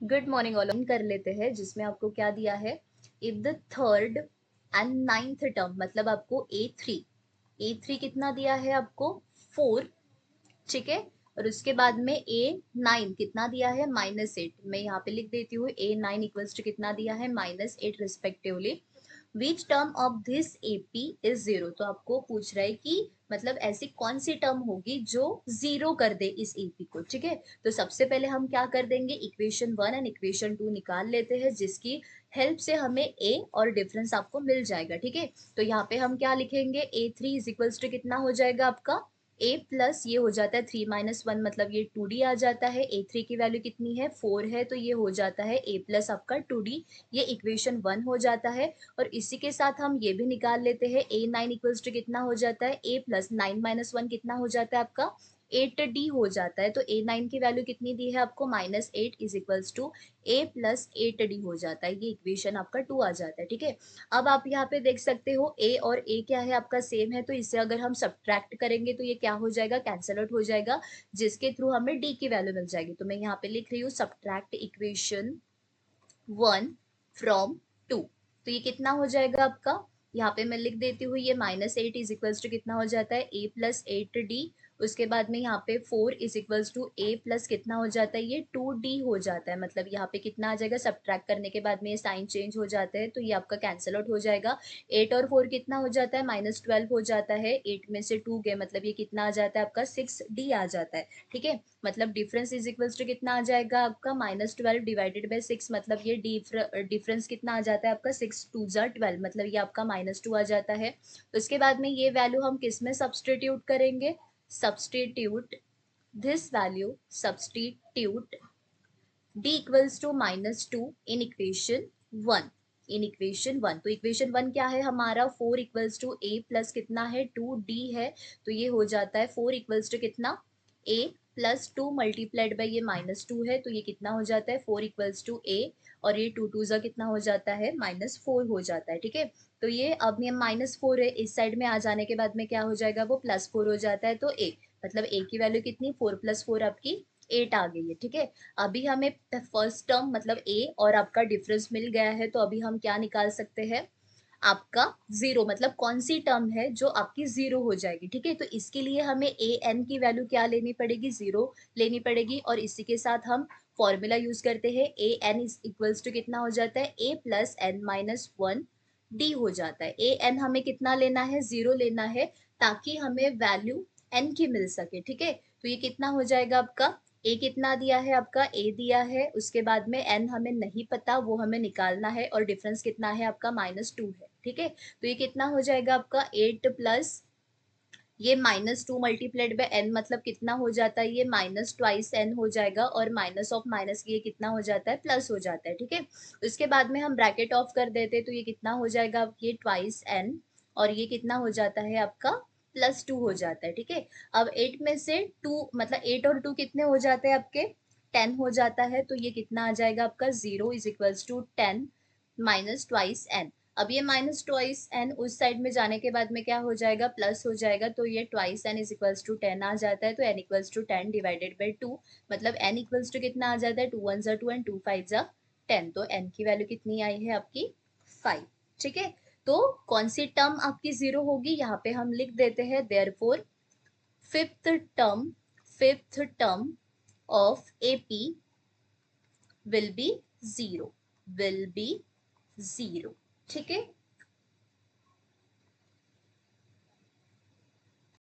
Good morning all कर लेते हैं जिसमें आपको क्या दिया है। If the third and ninth term मतलब आपको ए थ्री कितना दिया है आपको 4। ठीक है। और उसके बाद में A9 कितना दिया है -8। मैं यहाँ पे लिख देती हूँ A9 इक्वल्स टू कितना दिया है -8 respectively. Which term of this AP is zero. तो आपको पूछ रहा है कि मतलब ऐसी कौन सी टर्म होगी जो जीरो कर दे इस AP को। ठीक है। तो सबसे पहले हम क्या कर देंगे, इक्वेशन 1 एंड इक्वेशन 2 निकाल लेते हैं जिसकी हेल्प से हमें A और डिफरेंस आपको मिल जाएगा। ठीक है। तो यहाँ पे हम क्या लिखेंगे, A3 इज इक्वल्स टू कितना हो जाएगा आपका A प्लस ये हो जाता है 3 - 1 मतलब ये 2D आ जाता है। A3 की वैल्यू कितनी है 4 है तो ये हो जाता है A प्लस आपका 2D। ये इक्वेशन 1 हो जाता है। और इसी के साथ हम ये भी निकाल लेते हैं A9 इक्वल्स टू कितना हो जाता है A प्लस 9 - 1 कितना हो जाता है आपका 8D हो जाता है। तो A9 की वैल्यू कितनी दी है आपको -8 is equals to A plus 8D हो जाता है। ये इक्वेशन आपका 2 आ जाता है। ठीक है। अब आप यहाँ पे देख सकते हो A और A क्या है आपका सेम है, तो इससे अगर हम सब्ट्रैक्ट करेंगे तो ये क्या हो जाएगा, कैंसल आउट हो जाएगा, जिसके थ्रू हमें D की वैल्यू मिल जाएगी। तो मैं यहाँ पे लिख रही हूँ सब्ट्रैक्ट इक्वेशन 1 फ्रॉम 2। तो ये कितना हो जाएगा आपका, यहाँ पे मैं लिख देती हूँ ये -8 इज इक्वल्स टू कितना हो जाता है A प्लस 8D। उसके बाद में यहाँ पे 4 is equals to A plus कितना हो जाता है ये 2D हो जाता है। मतलब यहाँ पे कितना आ जाएगा, सब्ट्रैक्ट करने के बाद में ये साइन चेंज हो जाते हैं तो ये आपका कैंसल आउट हो जाएगा। 8 और 4 कितना हो जाता है -12 हो जाता है। 8 में से 2 गए मतलब ये कितना आ जाता है आपका 6D आ जाता है। ठीक है। मतलब डिफरेंस इज इक्वल्स टू कितना आ जाएगा आपका -12 डिवाइडेड बाय 6 मतलब ये डिफरेंस कितना आ जाता है आपका 6 2 12 मतलब ये आपका -2 आ जाता है। उसके बाद में ये वैल्यू हम किस में सब्सटीट्यूट करेंगे, substitute this value substitute d equals to -2 in equation 1। In equation 1 तो इक्वेशन 1 क्या है हमारा 4 इक्वल्स टू A प्लस कितना है 2D है। तो ये हो जाता है 4 इक्वल्स टू कितना A प्लस 2 मल्टीप्लाइड बाई ये -2 है तो ये कितना हो जाता है 4 इक्वल्स टू A। और ये 2 2 कितना हो जाता है -4 हो जाता है। ठीक है। तो ये अब ये -4 है, इस साइड में आ जाने के बाद में क्या हो जाएगा वो +4 हो जाता है। तो A मतलब A की वैल्यू कितनी 4 + 4 आपकी 8 आ गई है। ठीक है। अभी हमें फर्स्ट टर्म मतलब A और आपका डिफरेंस मिल गया है तो अभी हम क्या निकाल सकते हैं, आपका जीरो मतलब कौन सी टर्म है जो आपकी जीरो हो जाएगी। ठीक है। तो इसके लिए हमें A n की वैल्यू क्या लेनी पड़ेगी, जीरो लेनी पड़ेगी। और इसी के साथ हम फॉर्मूला यूज करते हैं A n is equals to कितना हो जाता है A प्लस n-1 D हो जाता है। A n हमें कितना लेना है, जीरो लेना है ताकि हमें वैल्यू n की मिल सके। ठीक है। तो ये कितना हो जाएगा आपका, A कितना दिया है आपका A दिया है, उसके बाद में n हमें नहीं पता वो हमें निकालना है और डिफरेंस कितना है आपका -2 है। ठीक है। तो ये कितना हो जाएगा आपका 8 प्लस ये -2 मल्टीप्लाइड बाय n मतलब कितना हो जाता है ये -2n हो जाएगा। और माइनस ऑफ माइनस ये कितना हो जाता है प्लस हो जाता है। ठीक है। उसके बाद में हम ब्रैकेट ऑफ कर देते तो ये कितना हो जाएगा ये 2n और ये कितना हो जाता है आपका +2 हो जाता है। ठीक है। अब 8 में से 2 मतलब 8 और 2 कितने हो जाते हैं आपके 10 हो जाता है। तो ये कितना आ जाएगा आपका 0 इज इक्वल्स टू 10 -2n। अब ये -2n उस साइड में जाने के बाद में क्या हो जाएगा प्लस हो जाएगा। तो ये 2n इज इक्वल्स टू 10 आ जाता है। तो n equals to 10 divided by 2 मतलब n इक्वल्स टू कितना आ जाता है 2 1 2 एंड 2 5 10। तो n की वैल्यू कितनी आई है आपकी 5। ठीक है। तो कौन सी टर्म आपकी जीरो होगी यहाँ पे हम लिख देते हैं therefore fifth term fifth term of AP will be zero, will be zero. ठीक है।